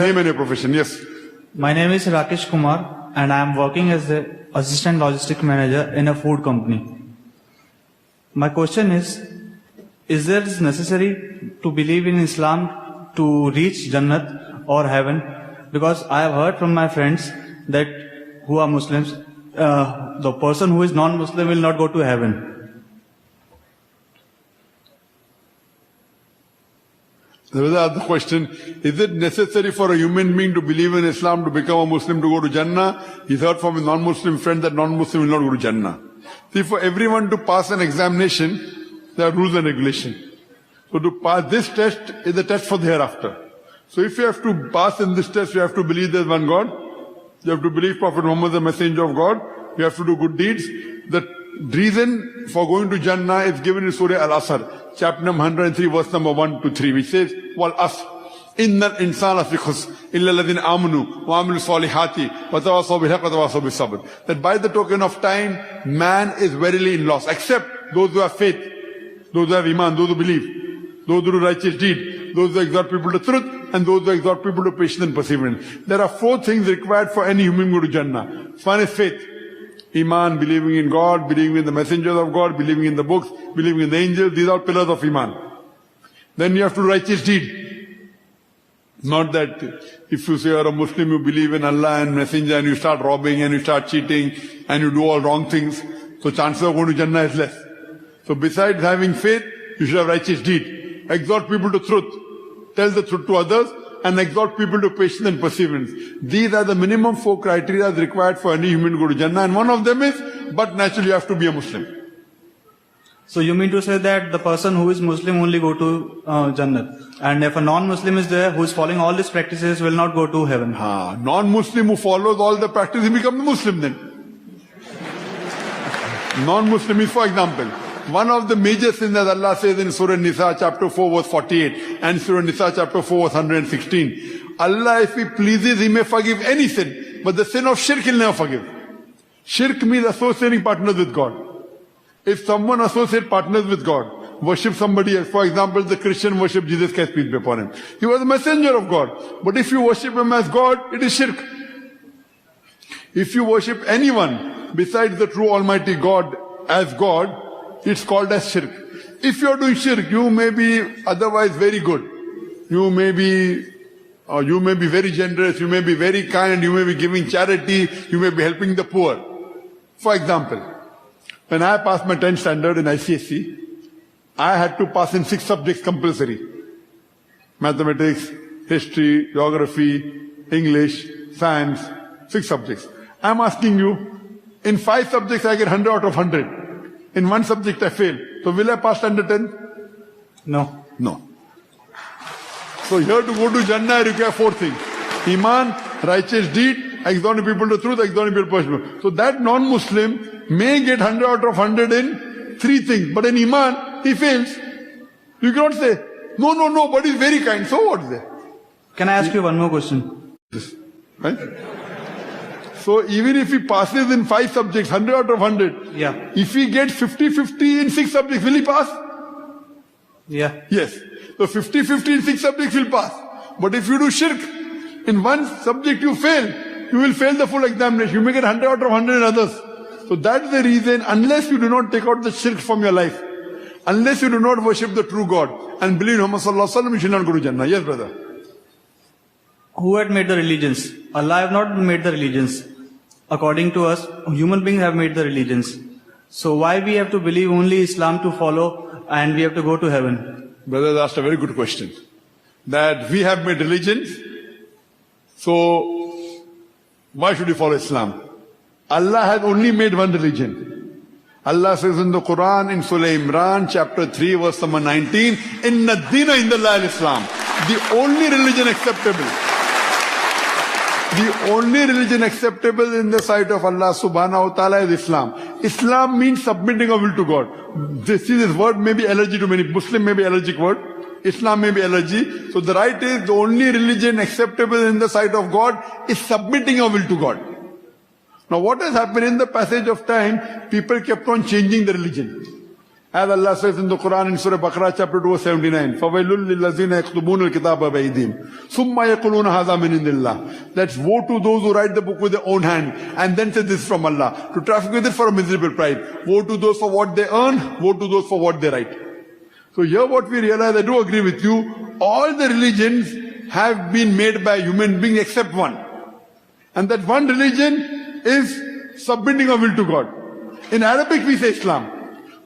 name and your profession. Yes. My name is Rakesh Kumar and I am working as the Assistant Logistic Manager in a food company. My question is it necessary to believe in Islam to reach Jannat or heaven? Because I have heard from my friends that who are Muslims, the person who is non-Muslim will not go to heaven. There was the question, is it necessary for a human being to believe in Islam to become a Muslim to go to Jannah? He's heard from a non-Muslim friend that non-Muslim will not go to Jannah. See, for everyone to pass an examination, there are rules and regulations. So to pass this test is a test for the hereafter. So if you have to pass in this test, you have to believe there's one God. You have to believe Prophet Muhammad is the messenger of God. You have to do good deeds. The reason for going to Jannah is given in Surah Al-Asr, chapter number 103, verse number 1 to 3, which says, Wal Asr, Innal insana fi khusr, illa alladhina amanu, wa amilu salihati, wa tawasaw bil haqq wa tawasaw bis sabr. That by the token of time, man is verily in loss, except those who have faith, those who have iman, those who believe, those who do righteous deed, those who exhort people to truth, and those who exhort people to patience and perseverance. There are 4 things required for any human to go to Jannah. One is faith. Iman, believing in God, believing in the messengers of God, believing in the books, believing in the angels. These are pillars of Iman. Then you have to do righteous deed. Not that if you say you're a Muslim, you believe in Allah and messenger and you start robbing and you start cheating and you do all wrong things. So chances of going to Jannah is less. So besides having faith, you should have righteous deed. Exhort people to truth. Tell the truth to others and exhort people to patience and perseverance. These are the minimum 4 criteria required for any human to go to Jannah. And one of them is, but naturally you have to be a Muslim. So you mean to say that the person who is Muslim only go to Jannat, and if a non-Muslim is there who is following all these practices will not go to heaven? Non-Muslim who follows all the practices, he becomes a Muslim then. Non-Muslim is, for example, one of the major sins that Allah says in Surah Nisa chapter 4 verse 48 and Surah Nisa chapter 4 verse 116. Allah, if He pleases, He may forgive any sin, but the sin of shirk He'll never forgive. Shirk means associating partners with God. If someone associates partners with God, worship somebody else, for example, the Christian worship Jesus Christ, peace be upon him. He was a messenger of God. But if you worship him as God, it is shirk. If you worship anyone besides the true Almighty God as God, it's called as shirk. If you're doing shirk, you may be otherwise very good. You may be very generous, you may be very kind, you may be giving charity, you may be helping the poor. For example, when I passed my 10th standard in ICSE, I had to pass in 6 subjects compulsory. Mathematics, history, geography, English, science, 6 subjects. I'm asking you, in 5 subjects I get 100 out of 100. In 1 subject I fail. So will I pass standard 10? No. No. So here to go to Jannah I require 4 things. Iman, righteous deed, exhorting people to truth, exhorting people to perseverance. So that non-Muslim may get 100 out of 100 in 3 things. But in Iman, he fails. You cannot say, no, but he's very kind. So what is there? Can I ask you one more question? Right? So even if he passes in 5 subjects, 100 out of 100, yeah. If he gets 50-50 in 6 subjects, will he pass? Yeah. Yes. So 50-50 in 6 subjects will pass. But if you do shirk, in 1 subject you fail, you will fail the full examination. You may get 100 out of 100 in others. So that's the reason, unless you do not take out the shirk from your life, unless you do not worship the true God and believe in Muhammad sallallahu alaihi wasallam, you should not go to Jannah. Yes, brother. Who had made the religions? Allah have not made the religions. According to us, human beings have made the religions. So why we have to believe only Islam to follow and we have to go to heaven? Brother asked a very good question. That we have made religions, so why should we follow Islam? Allah has only made one religion. Allah says in the Quran, in Surah Imran, chapter 3, verse number 19, Inna Dina Indallah al-Islam. The only religion acceptable. The only religion acceptable in the sight of Allah subhanahu wa ta'ala is Islam. Islam means submitting our will to God. This word may be allergy to many. Muslim may be allergic word. Islam may be allergy. So the right is the only religion acceptable in the sight of God is submitting our will to God. Now what has happened in the passage of time, people kept on changing the religion. As Allah says in the Quran in Surah Baqarah chapter 279, فَوَيْلُلْ لِلَّذِينَ يَكْتُبُونَ الْكِتَابَ بَأَيْدِيهِمْ ثُمَّ يَقُولُونَ هَذَا مِنْ عِنْدِ اللَّهِ. That's woe to those who write the book with their own hand and then say this is from Allah. To traffic with it for a miserable price. Woe to those for what they earn, woe to those for what they write. So here what we realize, I do agree with you, all the religions have been made by human beings except one. And that one religion is submitting our will to God. In Arabic we say Islam.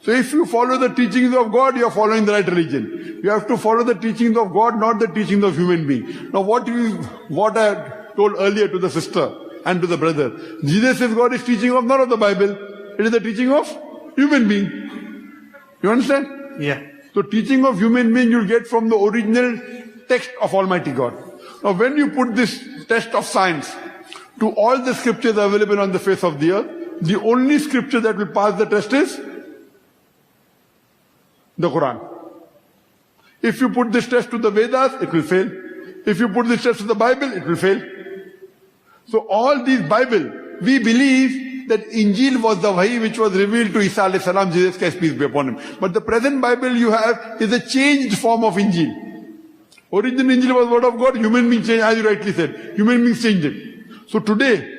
So if you follow the teachings of God, you are following the right religion. You have to follow the teachings of God, not the teachings of human being. Now what I told earlier to the sister and to the brother, Jesus says God is teaching of none of the Bible. It is the teaching of human being. You understand? Yeah. So teaching of human being you'll get from the original text of Almighty God. Now when you put this test of science to all the scriptures available on the face of the earth, the only scripture that will pass the test is the Quran. If you put this test to the Vedas, it will fail. If you put this test to the Bible, it will fail. So all these Bible, we believe that Injil was the Wahi which was revealed to Isa alayhi salam, Jesus Christ peace be upon him. But the present Bible you have is a changed form of Injil. Original Injil was word of God, human beings changed, as you rightly said. Human beings changed it. So today,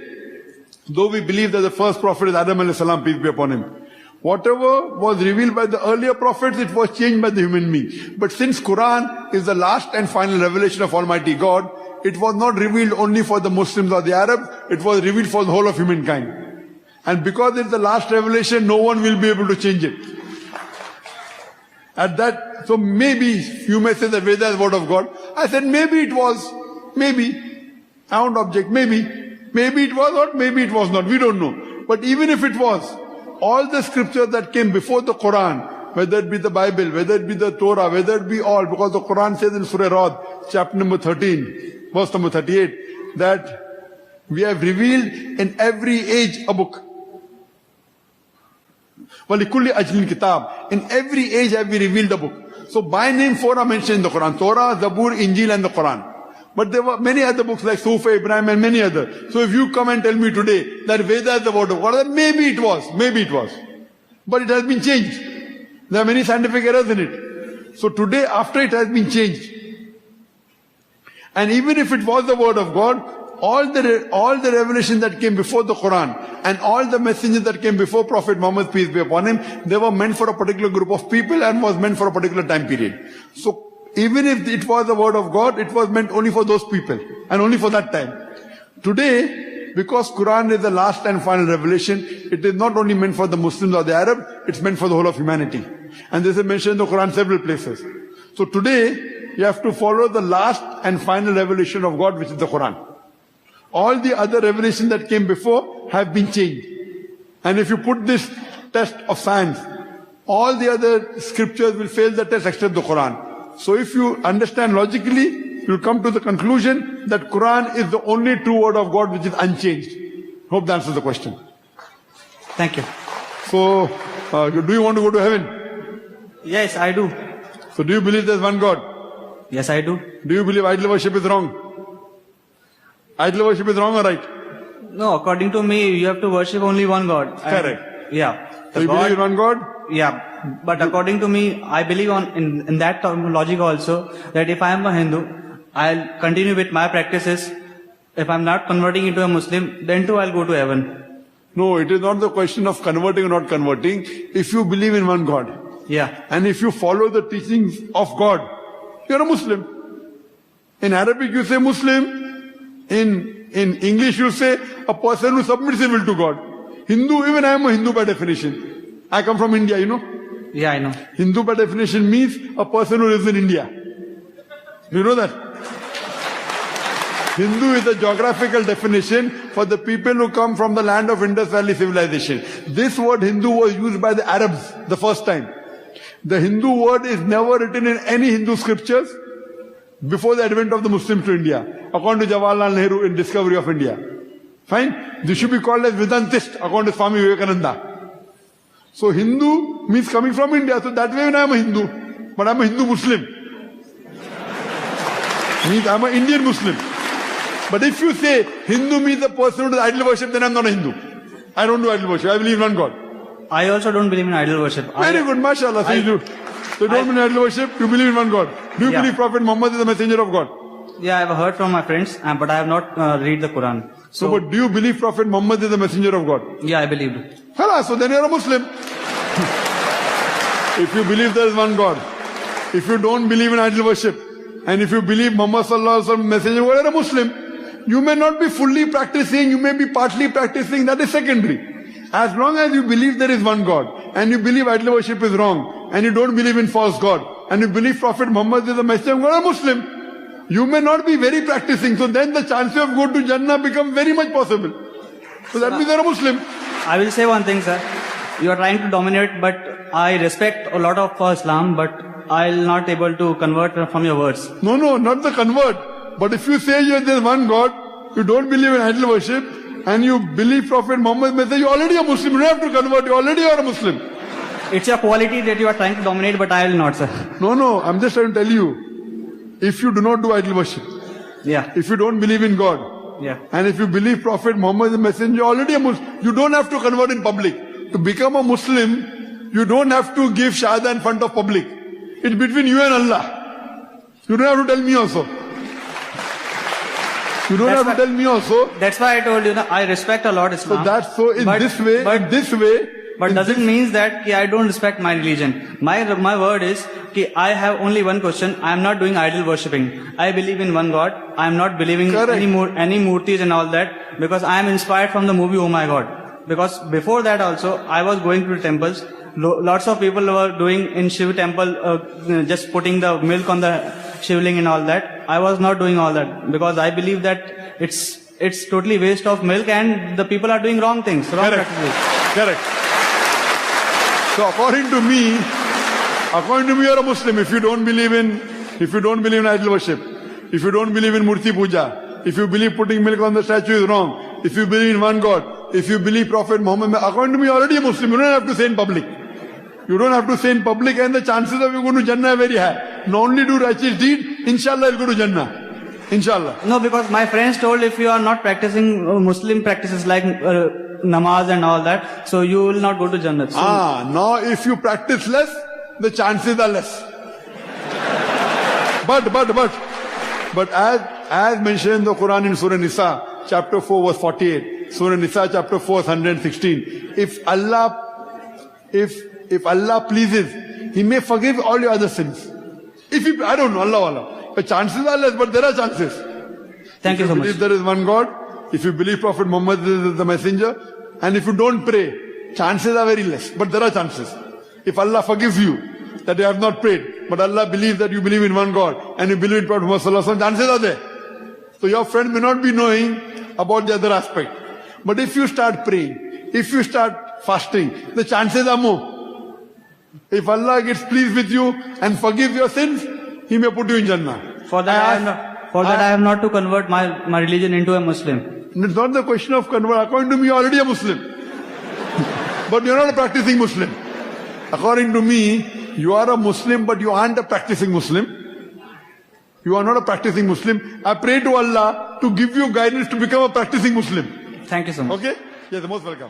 though we believe that the first prophet is Adam alayhi salam, peace be upon him, whatever was revealed by the earlier prophets, it was changed by the human being. But since Quran is the last and final revelation of Almighty God, it was not revealed only for the Muslims or the Arabs, it was revealed for the whole of humankind. And because it's the last revelation, no one will be able to change it. At that, so maybe you may say the Veda is word of God. I said maybe it was, maybe. I won't object, maybe. Maybe it was or maybe it was not, we don't know. But even if it was, all the scriptures that came before the Quran, whether it be the Bible, whether it be the Torah, whether it be all, because the Quran says in Surah Ra'd, chapter number 13, verse number 38, that we have revealed in every age a book. وَلِكُلِّ أَجْلٍ kitab. In every age have we revealed a book. So by name 4 are mentioned in the Quran. Torah, Zabur, Injil and the Quran. But there were many other books like Sufa, Ibrahim and many others. So if you come and tell me today that Veda is the word of God, then maybe it was. But it has been changed. There are many scientific errors in it. So today after it has been changed. And even if it was the word of God, all the revelation that came before the Quran and all the messengers that came before Prophet Muhammad, peace be upon him, they were meant for a particular group of people and was meant for a particular time period. So even if it was the word of God, it was meant only for those people and only for that time. Today, because Quran is the last and final revelation, it is not only meant for the Muslims or the Arab, it's meant for the whole of humanity. And this is mentioned in the Quran several places. So today, you have to follow the last and final revelation of God, which is the Quran. All the other revelations that came before have been changed. And if you put this test of science, all the other scriptures will fail the test except the Quran. So if you understand logically, you'll come to the conclusion that Quran is the only true word of God which is unchanged. Hope that answers the question. Thank you. So, do you want to go to heaven? Yes, I do. So do you believe there's one God? Yes, I do. Do you believe idol worship is wrong? Idol worship is wrong or right? No, according to me, you have to worship only one God. Correct. Yeah. So you believe in one God? Yeah. But according to me, I believe in that logic also, that if I am a Hindu, I'll continue with my practices. If I'm not converting into a Muslim, then too I'll go to heaven. No, it is not the question of converting or not converting. If you believe in one God, Yeah. and if you follow the teachings of God, you're a Muslim. In Arabic you say Muslim. In English you say a person who submits his will to God. Hindu, even I am a Hindu by definition. I come from India, you know. Yeah, I know. Hindu by definition means a person who lives in India. Do you know that? Hindu is a geographical definition for the people who come from the land of Indus Valley civilization. This word Hindu was used by the Arabs the first time. The Hindu word is never written in any Hindu scriptures before the advent of the Muslims to India, according to Jawaharlal Nehru in Discovery of India. Fine? This should be called as Vedantist, according to Swami Vivekananda. So Hindu means coming from India, so that way when I am a Hindu, but I am a Hindu Muslim. Means I am an Indian Muslim. But if you say Hindu means the person who does idol worship, then I am not a Hindu. I don't do idol worship, I believe in one God. I also don't believe in idol worship. Very good, mashallah. So you do. So you don't believe in idol worship, you believe in one God. Do you Yeah. believe Prophet Muhammad is the messenger of God? Yeah, I've heard from my friends, but I have not read the Quran. So, but do you believe Prophet Muhammad is the messenger of God? Yeah, I believed. Khalas, so then you're a Muslim. If you believe there is one God, if you don't believe in idol worship, and if you believe Muhammad sallallahu alaihi wasallam messenger, you are a Muslim. You may not be fully practicing, you may be partly practicing, that is secondary. As long as you believe there is one God, and you believe idol worship is wrong, and you don't believe in false God, and you believe Prophet Muhammad is the messenger of God, you are a Muslim. You may not be very practicing, so then the chances of going to Jannah become very much possible. So that means you are a Muslim. I will say one thing, sir. You are trying to dominate, but I respect a lot of Islam, but I'll not able to convert from your words. No, not the convert. But if you say there is one God, you don't believe in idol worship, and you believe Prophet Muhammad's message, you're already a Muslim. You don't have to convert, you already are a Muslim. It's your quality that you are trying to dominate, but I will not, sir. No, I'm just trying to tell you. If you do not do idol worship, Yeah, if you don't believe in God, yeah. and if you believe Prophet Muhammad is the messenger, you're already a Muslim. You don't have to convert in public. To become a Muslim, you don't have to give shahada in front of public. It's between you and Allah. You don't have to tell me also. You don't That's have to tell me also. That's why I told you, I respect a lot Islam. So that's so in But- this way, but- But in doesn't this- mean that I don't respect my religion. My word is कि I have only one question. I am not doing idol worshipping. I believe in one God. I am not believing Correct. any murtis and all that because I am inspired from the movie Oh My God. Because before that also I was going to temples. Lots of people were doing in Shiv temple just putting the milk on the shivling and all that. I was not doing all that because I believe that it's totally waste of milk and the people are doing wrong things, wrong Correct. practices. Correct. So according to me, you're a Muslim. If you don't believe in idol worship, if you don't believe in Murti Puja, if you believe putting milk on the statue is wrong, if you believe in one God, if you believe Prophet Muhammad, according to me, you're already a Muslim. You don't have to say in public. You don't have to say in public, and the chances of you going to Jannah are very high. Not only do righteous deed, inshallah you'll go to Jannah. Inshallah. No, because my friends told if you are not practicing Muslim practices like namaz and all that, so you will not go to Jannah. So, Now if you practice less, the chances are less. But as mentioned in the Quran in Surah Nisa, chapter 4 verse 48, Surah Nisa chapter 4 verse 116, if Allah pleases, He may forgive all your other sins. I don't know, Allah. The chances are less, but there are chances. thank you so If you much. believe there is one God, if you believe Prophet Muhammad is the messenger, and if you don't pray, chances are very less, but there are chances. If Allah forgives you that you have not prayed, but Allah believes that you believe in one God, and you believe in Prophet Muhammad sallallahu alaihi wasallam, chances are there. So your friend may not be knowing about the other aspect. But if you start praying, if you start fasting, the chances are more. If Allah gets pleased with you and forgives your sins, He may put you in Jannah. For that, I have not to convert my religion into a Muslim. It's not the question of convert. According to me, you're already a Muslim. But you're not a practicing Muslim. According to me, you are a Muslim, but you aren't a practicing Muslim. You are not a practicing Muslim. I pray to Allah to give you guidance to become a practicing Muslim. Thank you so much. Okay? Yes, most welcome.